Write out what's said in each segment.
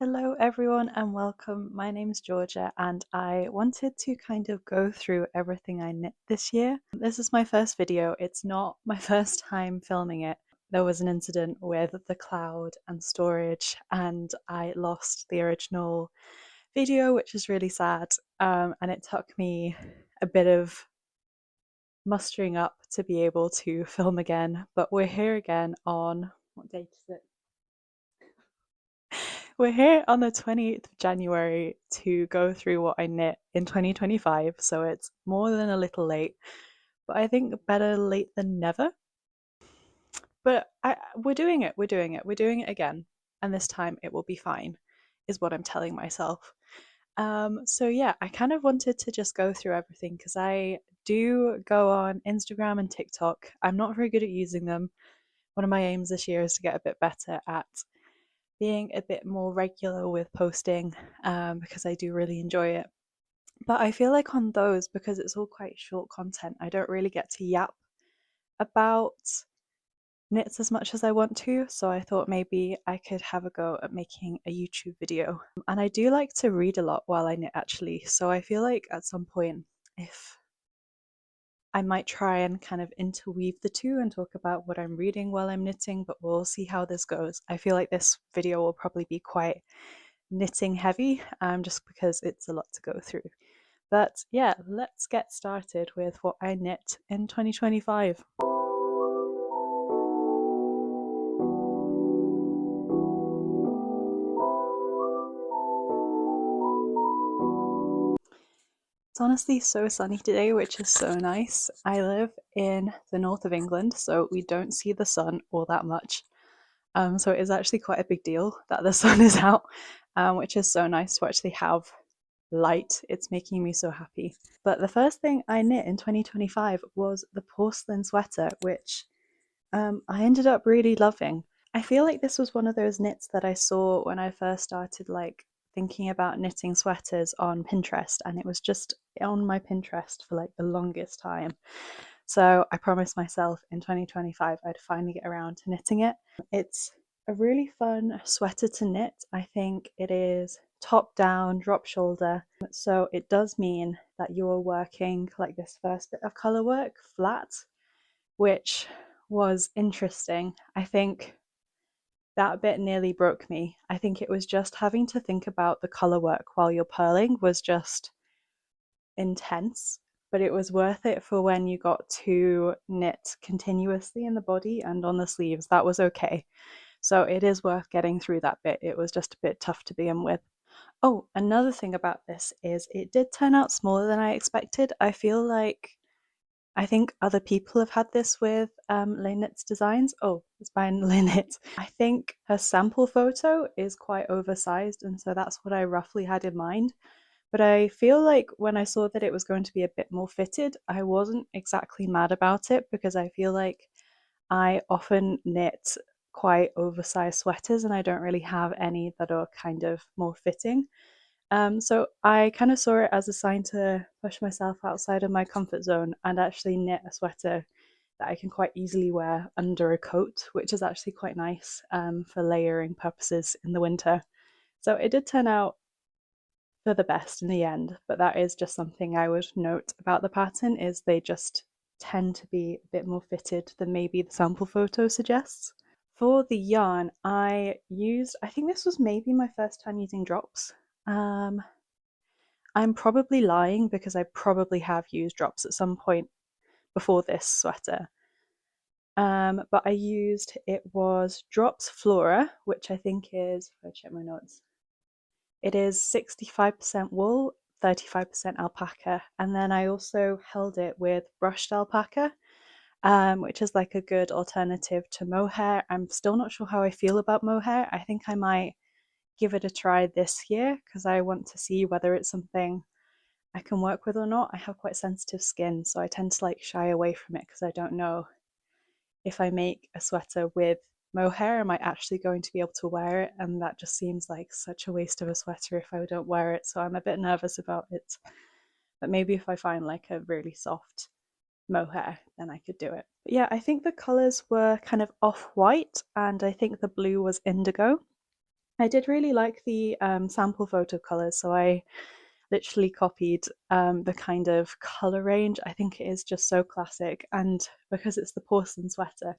Hello, everyone, and welcome. My name's Georgia, and I wanted to kind of go through everything I knit this year. This is my first video, it's not my first time filming it. There was an incident with the cloud and storage, and I lost the original video, which is really sad. And it took me a bit of mustering up to be able to film again, but we're here again on what date is it? We're here on the 28th of January to go through what I knit in 2025, so it's more than a little late, but I think better late than never. But we're doing it, we're doing it again, and this time it will be fine, is what I'm telling myself. So yeah, I kind of wanted to just go through everything because I do go on Instagram and TikTok. I'm not very good at using them. One of my aims this year is to get a bit better at being a bit more regular with posting because I do really enjoy it. But I feel like on those, because it's all quite short content, I don't really get to yap about knits as much as I want to. So I thought maybe I could have a go at making a YouTube video. And I do like to read a lot while I knit actually. So I feel like at some point, if I might try and kind of interweave the two and talk about what I'm reading while I'm knitting, but we'll see how this goes. I feel like this video will probably be quite knitting heavy, just because it's a lot to go through. But yeah, let's get started with what I knit in 2025. It's honestly so sunny today, which is so nice. I live in the north of England, so we don't see the sun all that much. So it is actually quite a big deal that the sun is out, which is so nice to actually have light. It's making me so happy. But the first thing I knit in 2025 was the porcelain sweater, which I ended up really loving. I feel like this was one of those knits that I saw when I first started like thinking about knitting sweaters on Pinterest, and it was just on my Pinterest for like the longest time. So I promised myself in 2025 I'd finally get around to knitting it. It's a really fun sweater to knit. I think it is top down, drop shoulder. So it does mean that you're working like this first bit of colour work flat, which was interesting. I think that bit nearly broke me. I think it was just having to think about the colour work while you're purling was just intense, but it was worth it for when you got to knit continuously in the body and on the sleeves. That was okay. So it is worth getting through that bit. It was just a bit tough to begin with. Oh, another thing about this is it did turn out smaller than I expected. I think other people have had this with Leynit's designs. Oh, it's by Leynit. I think her sample photo is quite oversized, and so that's what I roughly had in mind. But I feel like when I saw that it was going to be a bit more fitted, I wasn't exactly mad about it because I feel like I often knit quite oversized sweaters and I don't really have any that are kind of more fitting. So I kind of saw it as a sign to push myself outside of my comfort zone and actually knit a sweater that I can quite easily wear under a coat, which is actually quite nice for layering purposes in the winter. So it did turn out for the best in the end, but that is just something I would note about the pattern is they just tend to be a bit more fitted than maybe the sample photo suggests. For the yarn, I think this was maybe my first time using drops. Um, I'm probably lying because I probably have used drops at some point before this sweater. But it was Drops Flora, which I think is, if I check my notes, it is 65% wool, 35% alpaca. And then I also held it with brushed alpaca, which is like a good alternative to mohair. I'm still not sure how I feel about mohair. I think I might give it a try this year because I want to see whether it's something I can work with or not. I have quite sensitive skin, so I tend to like shy away from it because I don't know if I make a sweater with mohair, am I actually going to be able to wear it? And that just seems like such a waste of a sweater if I don't wear it. So I'm a bit nervous about it. But maybe if I find like a really soft mohair, then I could do it. But yeah, I think the colours were kind of off white and I think the blue was indigo. I did really like the sample photo colors, so I literally copied the kind of color range. I think it is just so classic, and because it's the porcelain sweater,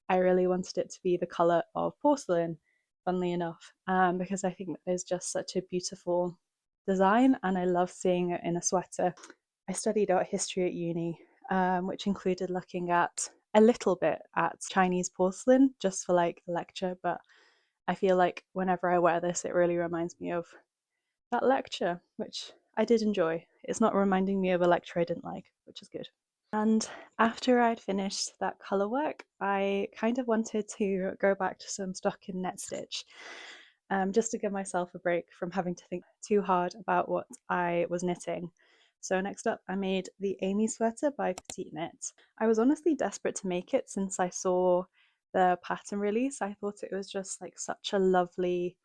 I really wanted it to be the color of porcelain, funnily enough, because I think that is just such a beautiful design, and I love seeing it in a sweater. I studied art history at uni, which included looking at a little bit at Chinese porcelain just for like a lecture, but I feel like whenever I wear this, it really reminds me of that lecture, which I did enjoy. It's not reminding me of a lecture I didn't like, which is good. And after I'd finished that colour work, I kind of wanted to go back to some stockinette stitch, just to give myself a break from having to think too hard about what I was knitting. So next up, I made the Amy sweater by Petiteknit. I was honestly desperate to make it since I saw the pattern release. I thought it was just like such a lovely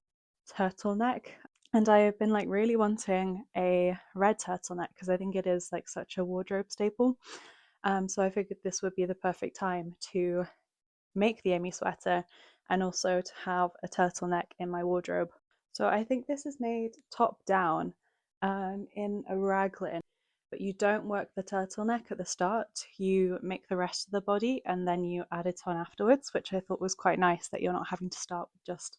turtleneck, and I have been like really wanting a red turtleneck because I think it is like such a wardrobe staple. So I figured this would be the perfect time to make the Amy sweater and also to have a turtleneck in my wardrobe. So I think this is made top down in a raglan, but you don't work the turtleneck at the start. You make the rest of the body and then you add it on afterwards, which I thought was quite nice that you're not having to start with just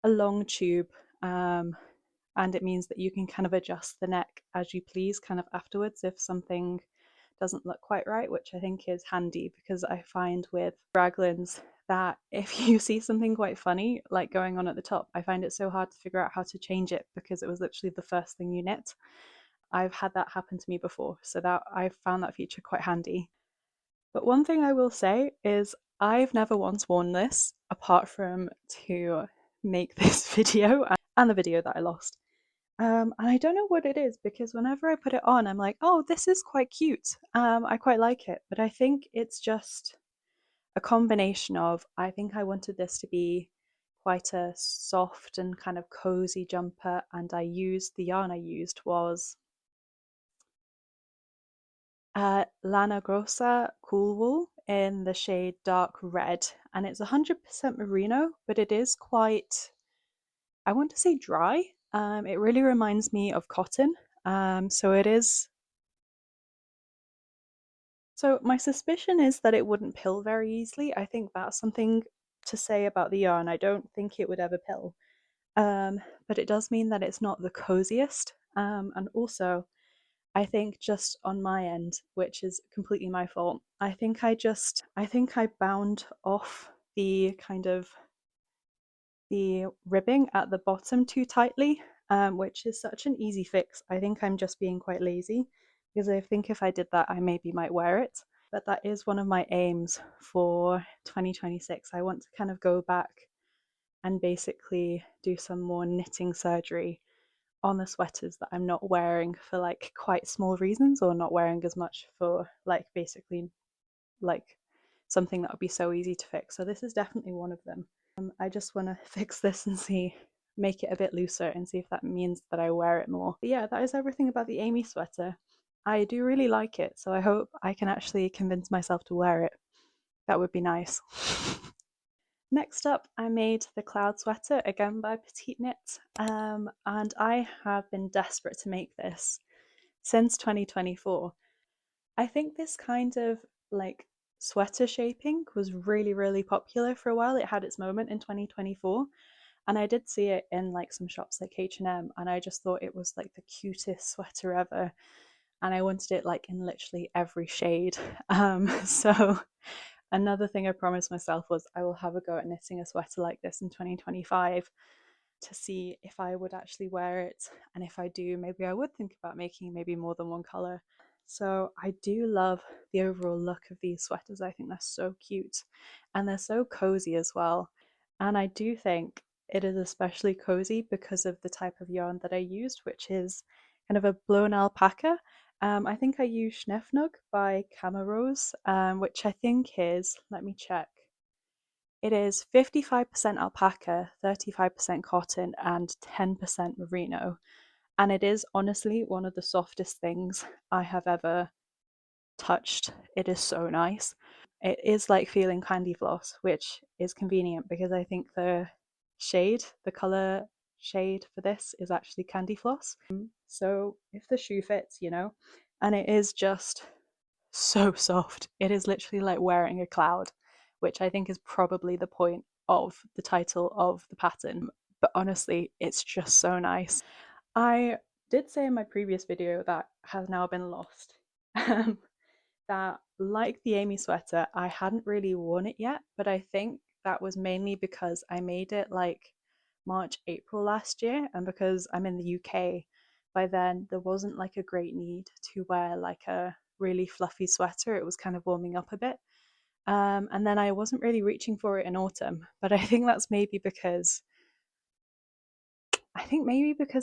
a long tube. And it means that you can kind of adjust the neck as you please kind of afterwards if something doesn't look quite right, which I think is handy because I find with raglans that if you see something quite funny like going on at the top, I find it so hard to figure out how to change it because it was literally the first thing you knit. I've had that happen to me before, so that I found that feature quite handy. But one thing I will say is I've never once worn this apart from to make this video and the video that I lost. And I don't know what it is because whenever I put it on, I'm like, oh, this is quite cute. I quite like it. But I think it's just a combination of, I think I wanted this to be quite a soft and kind of cozy jumper. And the yarn I used was Lana Grossa Cool Wool in the shade dark red. And it's 100% merino, but it is quite, I want to say dry. It really reminds me of cotton. So it is. So my suspicion is that it wouldn't pill very easily. I think that's something to say about the yarn. I don't think it would ever pill. But it does mean that it's not the coziest. And also, I think just on my end, which is completely my fault, I think I bound off the kind of the ribbing at the bottom too tightly, which is such an easy fix. I think I'm just being quite lazy because I think if I did that, I maybe might wear it. But that is one of my aims for 2026. I want to kind of go back and basically do some more knitting surgery on the sweaters that I'm not wearing for like quite small reasons or not wearing as much for like basically like something that would be so easy to fix. So this is definitely one of them. I just want to fix this and make it a bit looser and see if that means that I wear it more. But yeah, that is everything about the Amy sweater. I do really like it, so I hope I can actually convince myself to wear it. That would be nice. Next up, I made the cloud sweater, again by Petiteknit, and I have been desperate to make this since 2024. I think this kind of like sweater shaping was really, really popular for a while. It had its moment in 2024, and I did see it in like some shops like H&M, and I just thought it was like the cutest sweater ever, and I wanted it like in literally every shade. So another thing I promised myself was I will have a go at knitting a sweater like this in 2025 to see if I would actually wear it, and if I do, maybe I would think about making maybe more than one color. So I do love the overall look of these sweaters. I think they're so cute and they're so cozy as well. And I do think it is especially cozy because of the type of yarn that I used, which is kind of a blown alpaca. I think I used Schneffnug by Camarose, which I think is, let me check, it is 55% alpaca, 35% cotton, and 10% merino. And it is honestly one of the softest things I have ever touched. It is so nice. It is like feeling candy floss, which is convenient because I think shade, the color shade for this is actually Candy Floss. So if the shoe fits, you know, and it is just so soft. It is literally like wearing a cloud, which I think is probably the point of the title of the pattern. But honestly, it's just so nice. I did say in my previous video that has now been lost. That, like the Amy sweater, I hadn't really worn it yet, but I think that was mainly because I made it like March, April last year, and because I'm in the UK, by then there wasn't like a great need to wear like a really fluffy sweater. It was kind of warming up a bit. And then I wasn't really reaching for it in autumn, but I think maybe because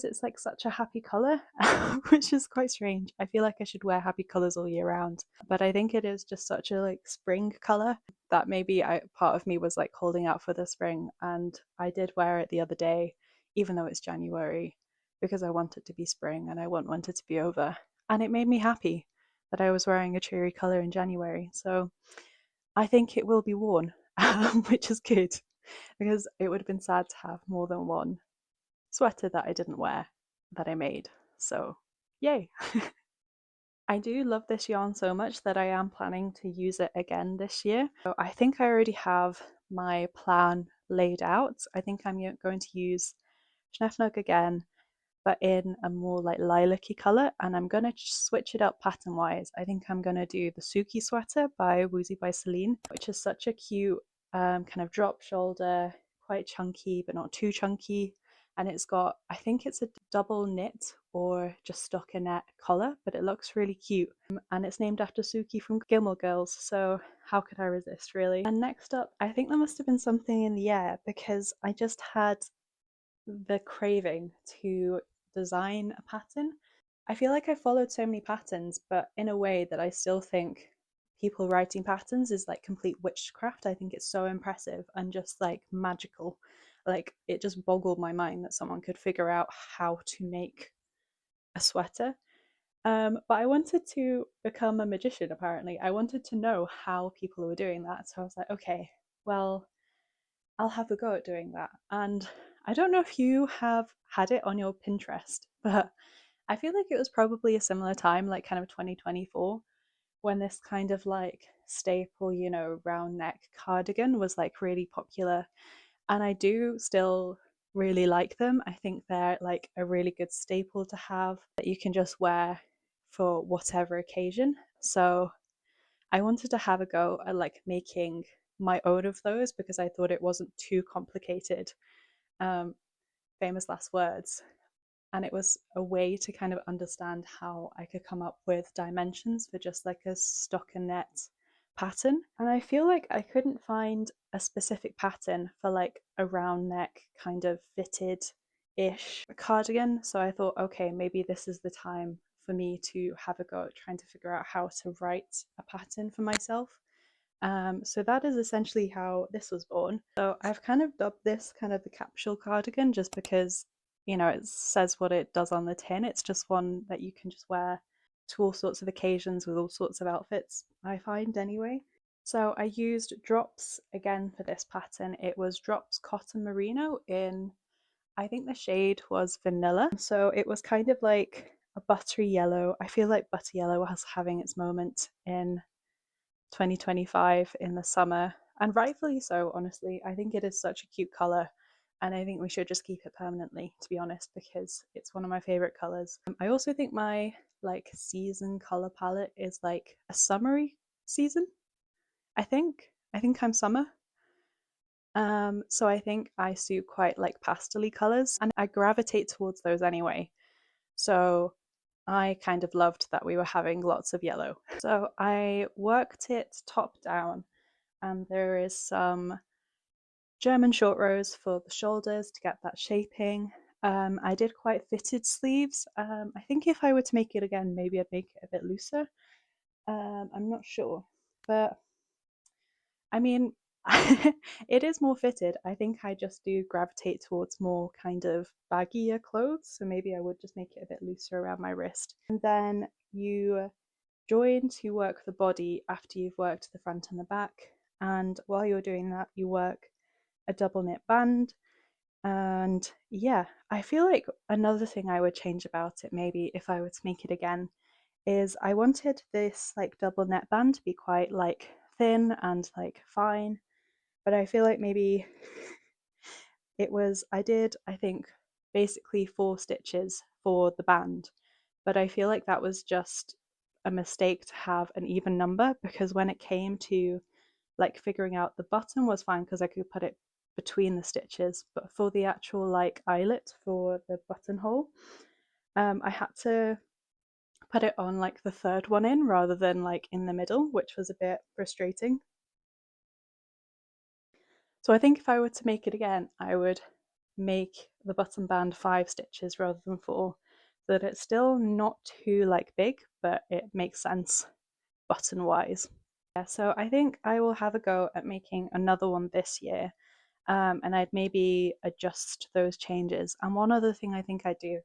it's like such a happy color, which is quite strange. I feel like I should wear happy colors all year round, but I think it is just such a like spring color that maybe part of me was like holding out for the spring, and I did wear it the other day, even though it's January, because I want it to be spring and I want winter to be over, and it made me happy that I was wearing a cheery color in January. So I think it will be worn, which is good because it would have been sad to have more than one sweater that I didn't wear that I made. So, yay. I do love this yarn so much that I am planning to use it again this year. So I think I already have my plan laid out. I think I'm going to use Schneffnug again, but in a more like lilac-y colour, and I'm going to switch it up pattern-wise. I think I'm going to do the Suki sweater by Woozy by Celine, which is such a cute kind of drop shoulder, quite chunky but not too chunky, and it's got, I think it's a double knit or just stockinette collar, but it looks really cute, and it's named after Suki from Gilmore Girls, so how could I resist, really? And next up, I think there must have been something in the air because I just had the craving to design a pattern. I feel like I followed so many patterns, but in a way that I still think people writing patterns is like complete witchcraft. I think it's so impressive and just like magical. Like it just boggled my mind that someone could figure out how to make a sweater. But I wanted to become a magician, apparently. I wanted to know how people were doing that. So I was like, okay, well, I'll have a go at doing that. And I don't know if you have had it on your Pinterest, but I feel like it was probably a similar time, like kind of 2024, when this kind of like staple, you know, round neck cardigan was like really popular. And I do still really like them. I think they're like a really good staple to have that you can just wear for whatever occasion. So I wanted to have a go at like making my own of those because I thought it wasn't too complicated. Um, famous last words. And it was a way to kind of understand how I could come up with dimensions for just like a stockinette pattern. And I feel like I couldn't find a specific pattern for like a round neck kind of fitted ish cardigan. So I thought, okay, maybe this is the time for me to have a go at trying to figure out how to write a pattern for myself. So that is essentially how this was born. So I've kind of dubbed this kind of the capsule cardigan just because, you know, it says what it does on the tin. It's just one that you can just wear to all sorts of occasions with all sorts of outfits, I find anyway. So I used Drops again for this pattern. It was Drops Cotton Merino in, I think the shade was Vanilla. So it was kind of like a buttery yellow. I feel like butter yellow was having its moment in 2025 in the summer, and rightfully so, honestly. I think it is such a cute colour, and I think we should just keep it permanently, to be honest, because it's one of my favourite colours. I also think my like season colour palette is like a summery season. I think I'm summer. So I think I suit quite like pastel colours, and I gravitate towards those anyway. So I kind of loved that we were having lots of yellow. So I worked it top down, and there is some German short rows for the shoulders to get that shaping. I did quite fitted sleeves. I think if I were to make it again, maybe I'd make it a bit looser. I'm not sure, but I mean, it is more fitted. I think I just do gravitate towards more kind of baggier clothes, so maybe I would just make it a bit looser around my wrist. And then you join to work the body after you've worked the front and the back. And while you're doing that, you work a double knit band. And yeah, I feel like another thing I would change about it, maybe if I were to make it again, is I wanted this like double neckband to be quite like thin and like fine. But I feel like maybe I did, I think, basically 4 stitches for the band. But I feel like that was just a mistake to have an even number, because when it came to like figuring out the button was fine because I could put it between the stitches, but for the actual like eyelet for the buttonhole, I had to put it on like the third one in rather than like in the middle, which was a bit frustrating. So I think if I were to make it again, I would make the button band 5 stitches rather than 4, so that it's still not too like big, but it makes sense button wise. Yeah, so I think I will have a go at making another one this year, and I'd maybe adjust those changes. And one other thing I think I do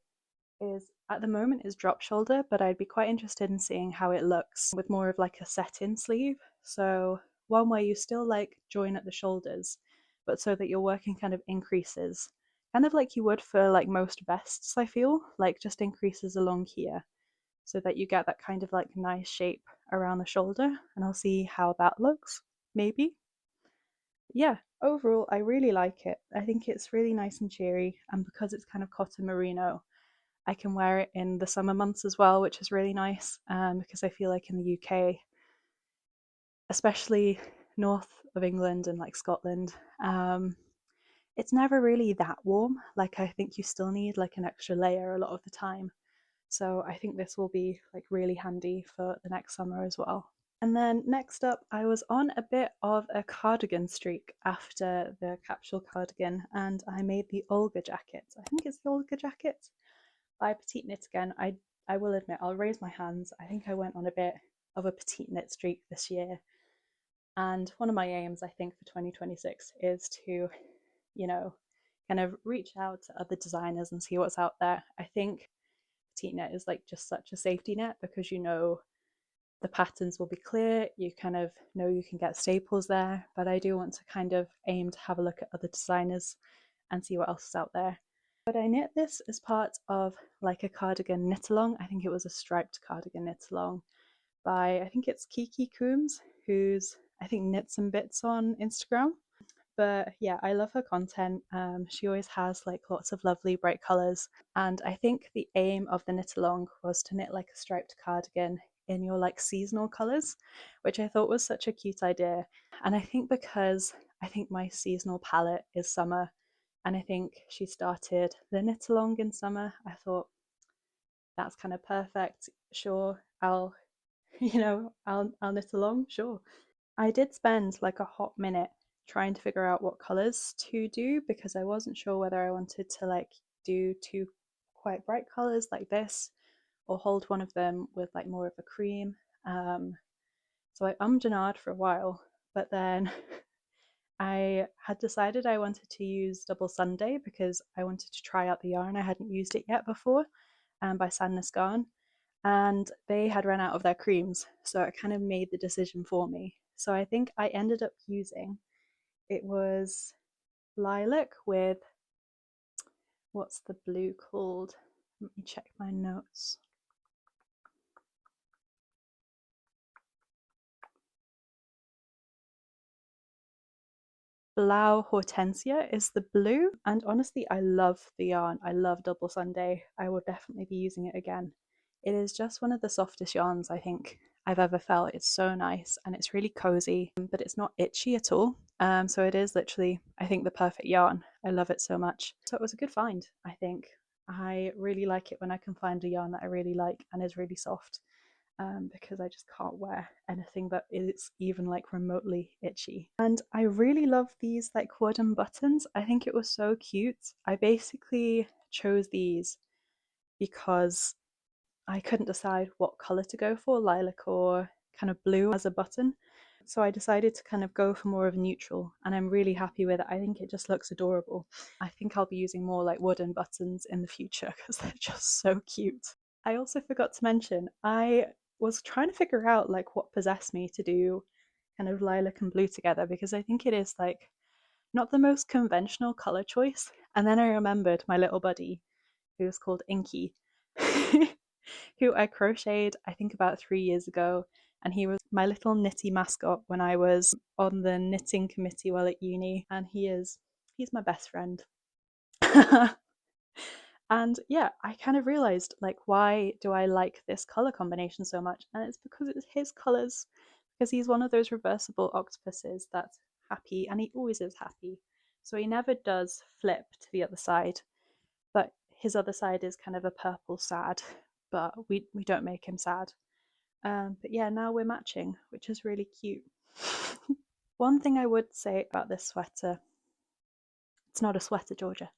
is at the moment is drop shoulder, but I'd be quite interested in seeing how it looks with more of like a set-in sleeve. So one where you still like join at the shoulders, but so that your working kind of increases, kind of like you would for like most vests, I feel, like just increases along here so that you get that kind of like nice shape around the shoulder. And I'll see how that looks, maybe. Yeah, overall, I really like it. I think it's really nice and cheery, and because it's kind of cotton merino, I can wear it in the summer months as well, which is really nice, because I feel like in the UK, especially north of England and like Scotland, it's never really that warm. Like, I think you still need like an extra layer a lot of the time. So I think this will be like really handy for the next summer as well. And then next up, I was on a bit of a cardigan streak after the capsule cardigan, and I made the Olga jacket. I think it's the Olga jacket by Petiteknit again. I will admit, I'll raise my hands. I think I went on a bit of a Petiteknit streak this year, and one of my aims, I think, for 2026 is to, you know, kind of reach out to other designers and see what's out there. I think Petiteknit is like just such a safety net, because the patterns will be clear, you kind of know you can get staples there, but I do want to kind of aim to have a look at other designers and see what else is out there. But I knit this as part of like a cardigan knit along. I think it was a striped cardigan knit along by, I think it's Kiki Coombs, who's I think knits and bits on Instagram. But yeah, I love her content. She always has like lots of lovely bright colours. And I think the aim of the knit along was to knit like a striped cardigan in your like seasonal colours, which I thought was such a cute idea. And I think because I think my seasonal palette is summer, and I think she started the knit along in summer, I thought that's kind of perfect. Sure, I'll I'll knit along, sure. I did spend like a hot minute trying to figure out what colors to do, because I wasn't sure whether I wanted to like do two quite bright colors like this, or hold one of them with like more of a cream. So I ummed and ahed for a while, but then I had decided I wanted to use Double Sunday because I wanted to try out the yarn. I hadn't used it yet before, by Sandness Garn, and they had run out of their creams, so it kind of made the decision for me. So I think I ended up using, it was lilac with, what's the blue called? Let me check my notes. Blau Hortensia is the blue, and honestly, I love the yarn. I love Double Sunday. I will definitely be using it again. It is just one of the softest yarns I think I've ever felt. It's so nice and it's really cozy, but it's not itchy at all. So it is literally, I think, the perfect yarn. I love it so much. So it was a good find, I think. I really like it when I can find a yarn that I really like and is really soft, because I just can't wear anything that is even like remotely itchy. And I really love these like wooden buttons. I think it was so cute. I basically chose these because I couldn't decide what colour to go for, lilac or kind of blue as a button. So I decided to kind of go for more of a neutral, and I'm really happy with it. I think it just looks adorable. I think I'll be using more like wooden buttons in the future because they're just so cute. I also forgot to mention, I was trying to figure out like what possessed me to do kind of lilac and blue together, because I think it is like not the most conventional color choice. And then I remembered my little buddy, who was called Inky, who I crocheted, I think, about 3 years ago. And he was my little knitty mascot when I was on the knitting committee while at uni. And he's my best friend. And yeah, I kind of realized, like, why do I like this color combination so much? And it's because it's his colors, because he's one of those reversible octopuses that's happy, and he always is happy. So he never does flip to the other side, but his other side is kind of a purple sad, but we don't make him sad. But yeah, now we're matching, which is really cute. One thing I would say about this sweater, it's not a sweater, Georgia.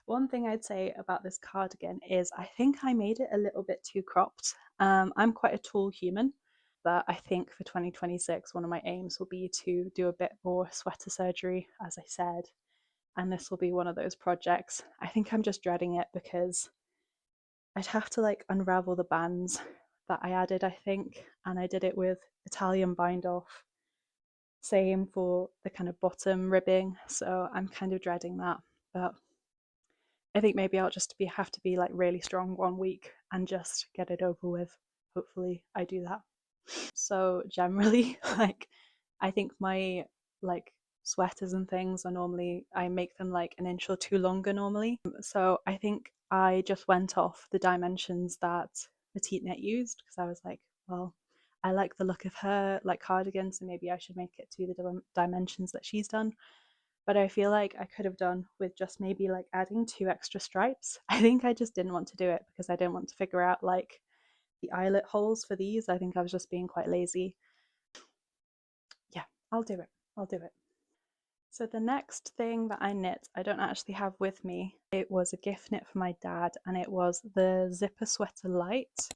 One thing I'd say about this cardigan is I think I made it a little bit too cropped. I'm quite a tall human, but I think for 2026, one of my aims will be to do a bit more sweater surgery, as I said. And this will be one of those projects. I think I'm just dreading it because I'd have to like unravel the bands that I added, I think. And I did it with Italian bind off. Same for the kind of bottom ribbing. So I'm kind of dreading that. But I think maybe I'll just have to be like really strong one week and just get it over with. Hopefully I do that. So generally, like, I think my like sweaters and things are normally, I make them like an inch or two longer normally. So I think I just went off the dimensions that Petiteknit used because I was like, well, I like the look of her like cardigan, so maybe I should make it to the dimensions that she's done. But I feel like I could have done with just maybe like adding 2 extra stripes. I think I just didn't want to do it because I didn't want to figure out like the eyelet holes for these. I think I was just being quite lazy. Yeah, I'll do it. I'll do it. So the next thing that I knit, I don't actually have with me. It was a gift knit for my dad, and it was the Zipper Sweater Light,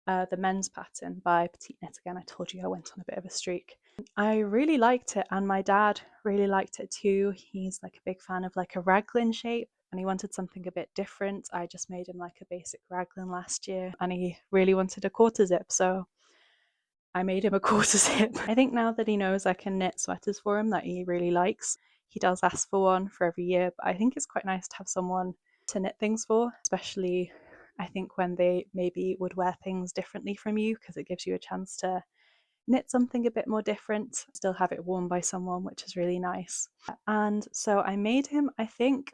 the men's pattern by Petiteknit. Again, I told you I went on a bit of a streak. I really liked it, and my dad really liked it too. He's like a big fan of like a raglan shape, and he wanted something a bit different. I just made him like a basic raglan last year, and he really wanted a quarter zip, so I made him a quarter zip. I think now that he knows I can knit sweaters for him that he really likes, he does ask for one for every year. But I think it's quite nice to have someone to knit things for, especially I think when they maybe would wear things differently from you, because it gives you a chance to knit something a bit more different, still have it worn by someone, which is really nice. And so I made him, I think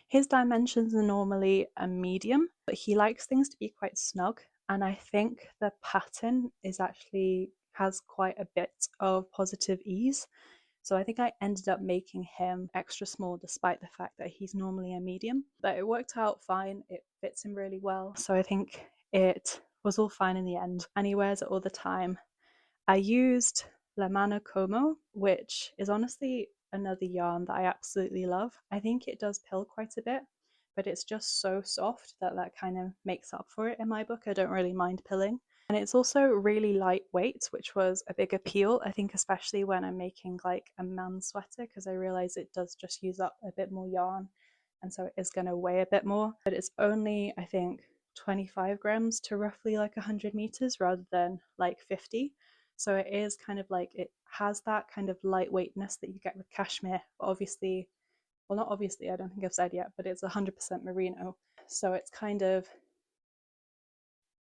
his dimensions are normally a medium, but he likes things to be quite snug. And I think the pattern is actually has quite a bit of positive ease. So I think I ended up making him extra small despite the fact that he's normally a medium. But it worked out fine. It fits him really well. So I think it was all fine in the end. And he wears it all the time. I used La Mano Como, which is honestly another yarn that I absolutely love. I think it does pill quite a bit, but it's just so soft that that kind of makes up for it in my book. I don't really mind pilling. And it's also really lightweight, which was a big appeal, I think, especially when I'm making like a man's sweater, because I realize it does just use up a bit more yarn. And so it is going to weigh a bit more. But it's only, I think, 25 grams to roughly like 100 meters rather than like 50. So it is kind of like, it has that kind of lightweightness that you get with cashmere. But obviously, well, not obviously, I don't think I've said yet, but it's 100% merino. So it's kind of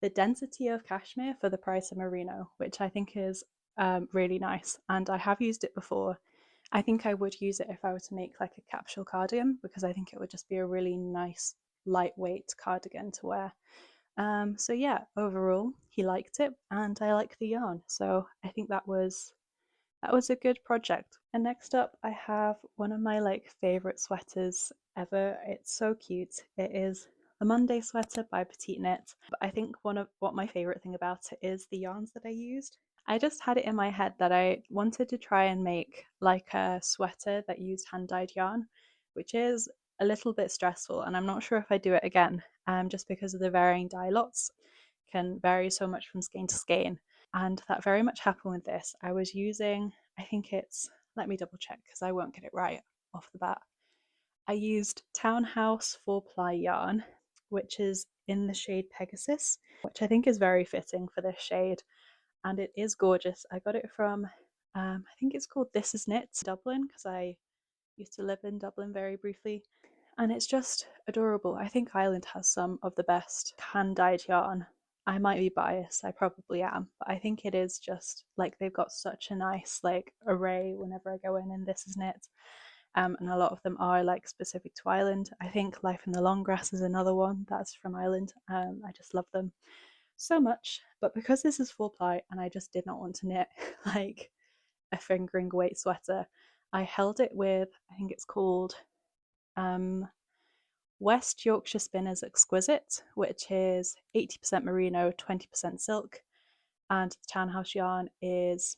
the density of cashmere for the price of merino, which I think is really nice. And I have used it before. I think I would use it if I were to make like a capsule cardigan, because I think it would just be a really nice lightweight cardigan to wear. So yeah, overall he liked it, and I like the yarn. So I think that was a good project. And next up, I have one of my like favorite sweaters ever. It's so cute. It is the Monday sweater by Petiteknit. But I think one of what my favorite thing about it is the yarns that I used. I just had it in my head that I wanted to try and make like a sweater that used hand-dyed yarn, which is a little bit stressful, and I'm not sure if I do it again, just because of the varying dye lots can vary so much from skein to skein. And that very much happened with this. I was using, I think it's, let me double check because I won't get it right off the bat. I used Townhouse 4-ply yarn, which is in the shade Pegasus, which I think is very fitting for this shade. And it is gorgeous. I got it from I think it's called This Is Knit Dublin, because I used to live in Dublin very briefly. And it's just adorable. I think Ireland has some of the best hand dyed yarn. I might be biased, I probably am, but I think it is just like they've got such a nice like array whenever I go in, and This Is Knit. And a lot of them are like specific to Ireland. I think Life in the Long Grass is another one that's from Ireland. I just love them so much. But because this is full ply and I just did not want to knit like a fingering weight sweater, I held it with, I think it's called um, West Yorkshire Spinners Exquisite, which is 80% merino, 20% silk. And the townhouse yarn is,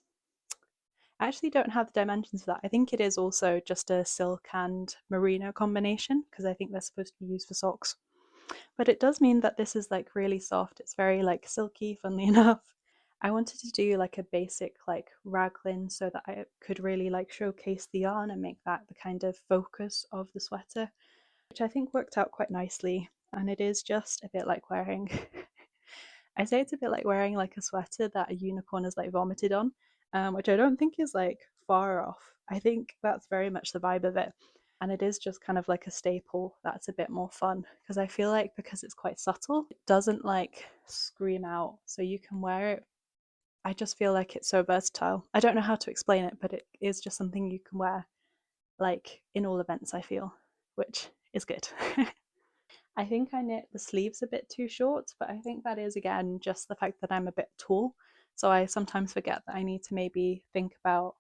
I actually don't have the dimensions for that. I think it is also just a silk and merino combination, because I think they're supposed to be used for socks. But it does mean that this is like really soft. It's very like silky, funnily enough. I wanted to do like a basic like raglan so that I could really like showcase the yarn and make that the kind of focus of the sweater, which I think worked out quite nicely. And it is just a bit like wearing, I say it's a bit like wearing like a sweater that a unicorn has like vomited on, which I don't think is like far off. I think that's very much the vibe of it. And it is just kind of like a staple that's a bit more fun, because I feel like because it's quite subtle, it doesn't like scream out. So you can wear it. I just feel like it's so versatile. I don't know how to explain it, but it is just something you can wear like in all events, I feel, which is good. I think I knit the sleeves a bit too short, but I think that is again just the fact that I'm a bit tall. So I sometimes forget that I need to maybe think about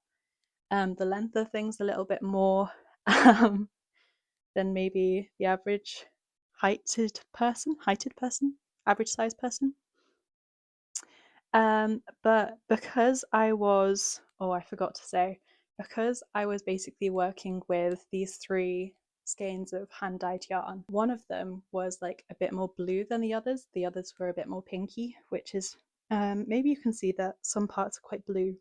the length of things a little bit more um, than maybe the average heighted person, average size person. But because I forgot to say, because I was basically working with these three skeins of hand dyed yarn, one of them was like a bit more blue than the others. The others were a bit more pinky, which is maybe you can see that some parts are quite blue.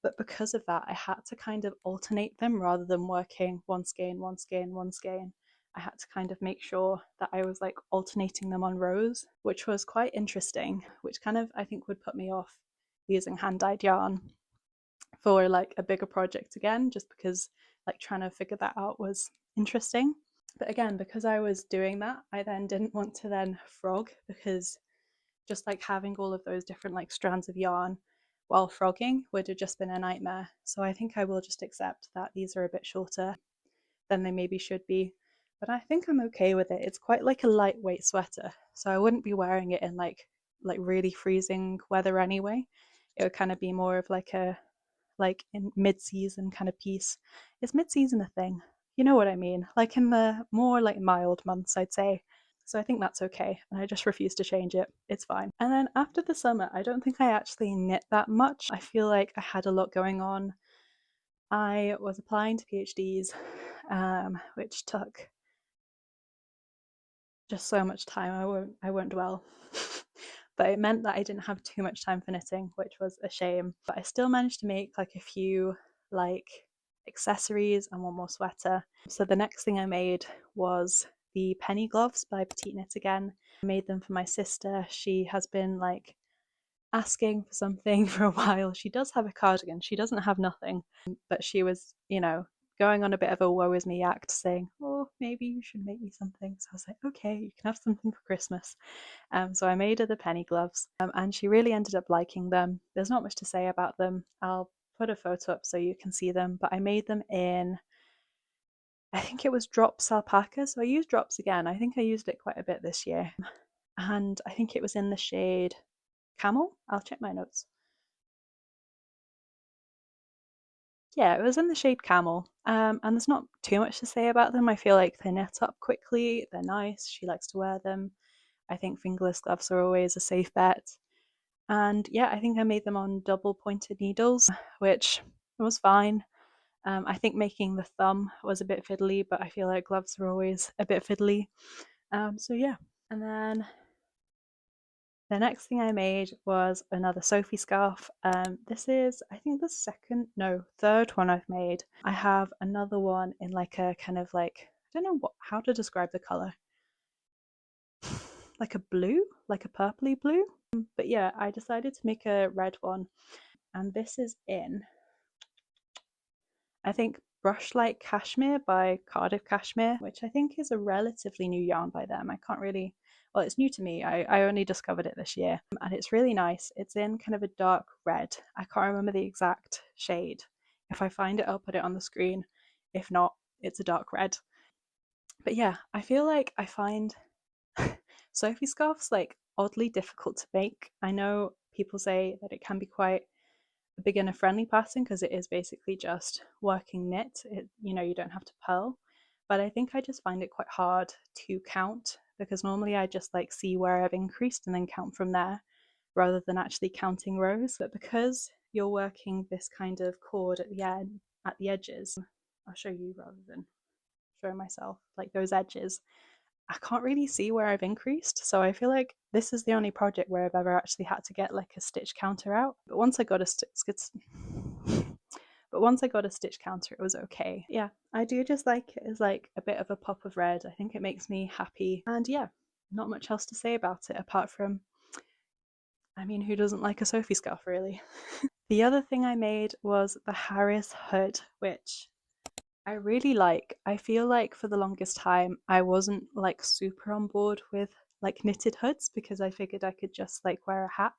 But because of that, I had to kind of alternate them rather than working one skein, one skein, one skein. I had to kind of make sure that I was like alternating them on rows, which was quite interesting, which kind of I think would put me off using hand dyed yarn for like a bigger project again, just because like trying to figure that out was interesting. But again, because I was doing that, I then didn't want to then frog, because just like having all of those different like strands of yarn while frogging would have just been a nightmare. So I think I will just accept that these are a bit shorter than they maybe should be. But I think I'm okay with it. It's quite like a lightweight sweater, so I wouldn't be wearing it in like really freezing weather anyway. It would kind of be more of like a like in mid-season kind of piece. Is mid-season a thing? You know what I mean? Like in the more like mild months, I'd say. So I think that's okay, and I just refuse to change it. It's fine. And then after the summer, I don't think I actually knit that much. I feel like I had a lot going on. I was applying to PhDs, which took just so much time. I won't dwell. But it meant that I didn't have too much time for knitting, which was a shame. But I still managed to make like a few like accessories and one more sweater. So the next thing I made was the penny gloves by Petiteknit again. I made them for my sister. She has been like asking for something for a while. She does have a cardigan. She doesn't have nothing, but she was, going on a bit of a woe is me act, saying, "Oh, maybe you should make me something." So I was like, "Okay, you can have something for Christmas." So I made her the penny gloves, and she really ended up liking them. There's not much to say about them. I'll put a photo up so you can see them, but I made them in, I think it was Drops alpaca. So I used Drops again. I think I used it quite a bit this year, and I think it was in the shade Camel. I'll check my notes. Yeah, it was in the shade Camel. And there's not too much to say about them. I feel like they knit up quickly. They're nice. She likes to wear them. I think fingerless gloves are always a safe bet. And yeah, I think I made them on double pointed needles, which was fine. I think making the thumb was a bit fiddly, but I feel like gloves are always a bit fiddly. So yeah. And then the next thing I made was another Sophie scarf. This is, I think, the third one I've made. I have another one in like a kind of like, I don't know how to describe the color. Like a blue, like a purpley blue. But yeah, I decided to make a red one. And this is in I think Brush Like Cashmere by Cardiff Cashmere, which I think is a relatively new yarn by them. I can't really, well, it's new to me. I only discovered it this year and it's really nice. It's in kind of a dark red. I can't remember the exact shade. If I find it, I'll put it on the screen. If not, it's a dark red. But yeah, I feel like I find Sophie scarves like oddly difficult to make. I know people say that it can be quite a beginner friendly pattern because it is basically just working knit. You don't have to purl. But I think I just find it quite hard to count because normally I just like see where I've increased and then count from there rather than actually counting rows. But because you're working this kind of cord at the end, at the edges, I'll show you rather than show myself, like those edges, I can't really see where I've increased. So I feel like this is the only project where I've ever actually had to get like a stitch counter out. But once I got a stitch counter, it was okay. Yeah, I do just like it as like a bit of a pop of red. I think it makes me happy. And yeah, not much else to say about it apart from, I mean, who doesn't like a Sophie scarf really? The other thing I made was the Harris hood, which I really like. I feel like for the longest time I wasn't like super on board with like knitted hoods because I figured I could just like wear a hat.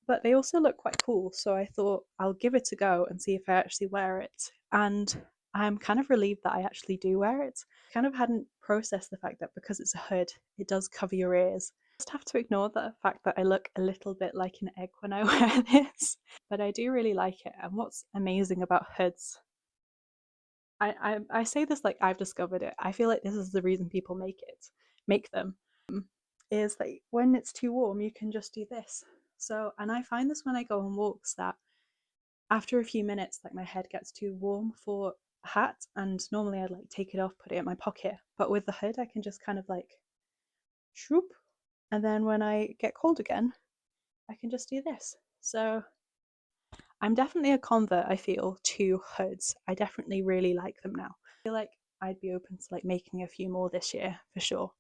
But they also look quite cool, so I thought I'll give it a go and see if I actually wear it. And I'm kind of relieved that I actually do wear it. I kind of hadn't processed the fact that because it's a hood, it does cover your ears. I just have to ignore the fact that I look a little bit like an egg when I wear this. But I do really like it. And what's amazing about hoods, I say this like I've discovered it. I feel like this is the reason people make them, is that when it's too warm, you can just do this. So, and I find this when I go on walks that after a few minutes, like my head gets too warm for a hat, and normally I'd like take it off, put it in my pocket. But with the hood, I can just kind of like shoop, and then when I get cold again, I can just do this. So I'm definitely a convert, I feel, to hoods. I definitely really like them now. I feel like I'd be open to like making a few more this year for sure.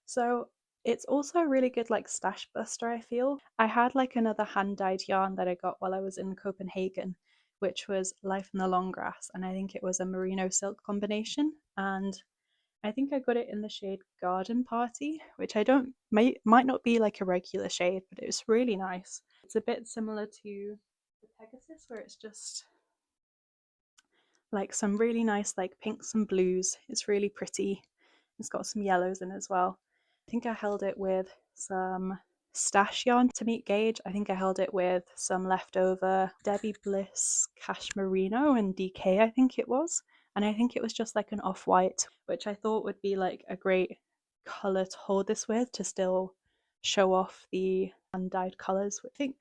So it's also a really good like stash buster, I feel. I had like another hand dyed yarn that I got while I was in Copenhagen, which was Life in the Long Grass, and I think it was a merino silk combination. And I think I got it in the shade Garden Party, which I don't might not be like a regular shade, but it was really nice. It's a bit similar to the Pegasus, where it's just like some really nice like pinks and blues. It's really pretty. It's got some yellows in as well. I think I held it with some stash yarn to meet gauge. I think I held it with some leftover Debbie Bliss Cashmerino and DK, I think it was. And I think it was just like an off-white, which I thought would be like a great colour to hold this with to still show off the undyed colours, which I think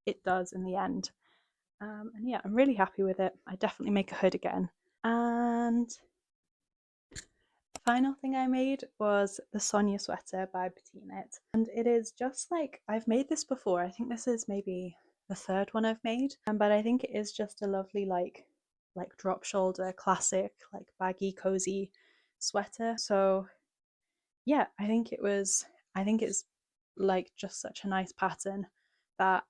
it does in the end. And yeah, I'm really happy with it. I definitely make a hood again. And the final thing I made was the Sonja sweater by Petiteknit. And it is just like, I've made this before. I think this is maybe the third one I've made. But I think it is just a lovely like drop shoulder, classic, like baggy, cozy sweater. So yeah, I think it's like just such a nice pattern that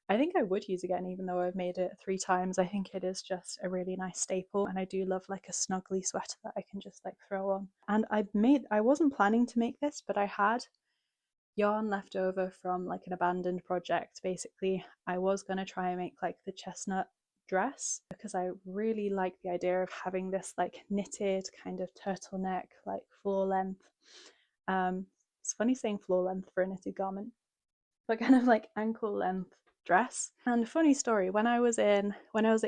I think I would use again, even though I've made it 3 times. I think it is just a really nice staple, and I do love like a snuggly sweater that I can just like throw on. And I wasn't planning to make this, but I had yarn left over from like an abandoned project. Basically, I was going to try and make like the chestnut dress because I really like the idea of having this like knitted kind of turtleneck, like floor length. It's funny saying floor length for a knitted garment, but kind of like ankle length dress. And funny story, when I was at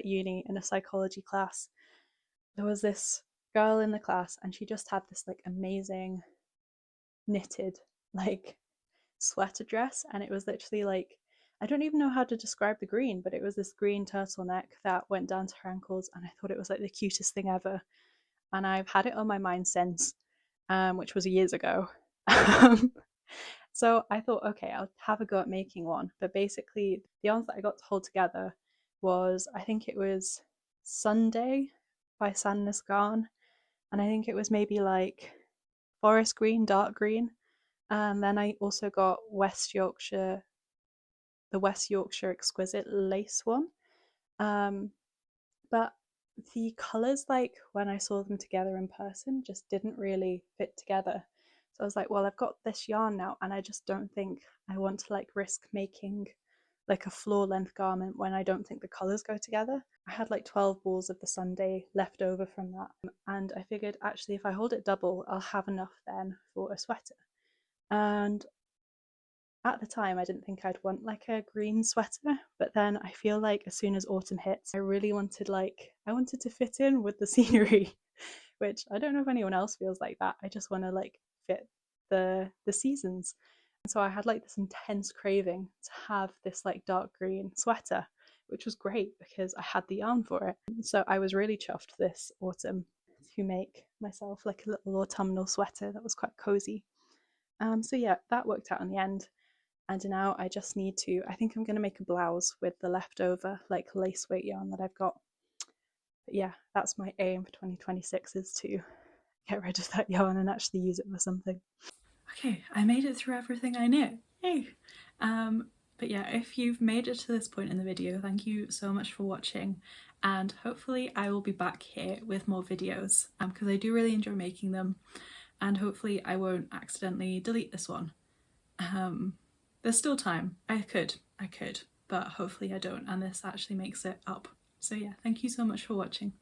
uni in a psychology class, there was this girl in the class and she just had this like amazing knitted like sweater dress, and it was literally like, I don't even know how to describe the green, but it was this green turtleneck that went down to her ankles, and I thought it was like the cutest thing ever. And I've had it on my mind since, which was years ago. So I thought, okay, I'll have a go at making one. But basically, the yarns that I got to hold together was, I think it was Sunday by Sandnes Garn, and I think it was maybe like forest green, dark green, and then I also got the West Yorkshire Exquisite lace one. But the colours, like when I saw them together in person, just didn't really fit together. So I was like, well, I've got this yarn now, and I just don't think I want to like risk making like a floor length garment when I don't think the colours go together. I had like 12 balls of the Sunday left over from that, and I figured actually if I hold it double, I'll have enough then for a sweater. And at the time I didn't think I'd want like a green sweater, but then I feel like as soon as autumn hits, I really wanted I wanted to fit in with the scenery, which I don't know if anyone else feels like that. I just want to like fit the seasons. And so I had like this intense craving to have this like dark green sweater, which was great because I had the yarn for it. So I was really chuffed this autumn to make myself like a little autumnal sweater that was quite cozy. So yeah, that worked out in the end. And now I just need to, I think I'm going to make a blouse with the leftover like lace weight yarn that I've got. But yeah, that's my aim for 2026, is to get rid of that yarn and actually use it for something. Okay, I made it through everything I knew. Yay! But yeah, if you've made it to this point in the video, thank you so much for watching, and hopefully I will be back here with more videos because I do really enjoy making them, and hopefully I won't accidentally delete this one. There's still time. I could, but hopefully I don't, and this actually makes it up. So yeah, thank you so much for watching.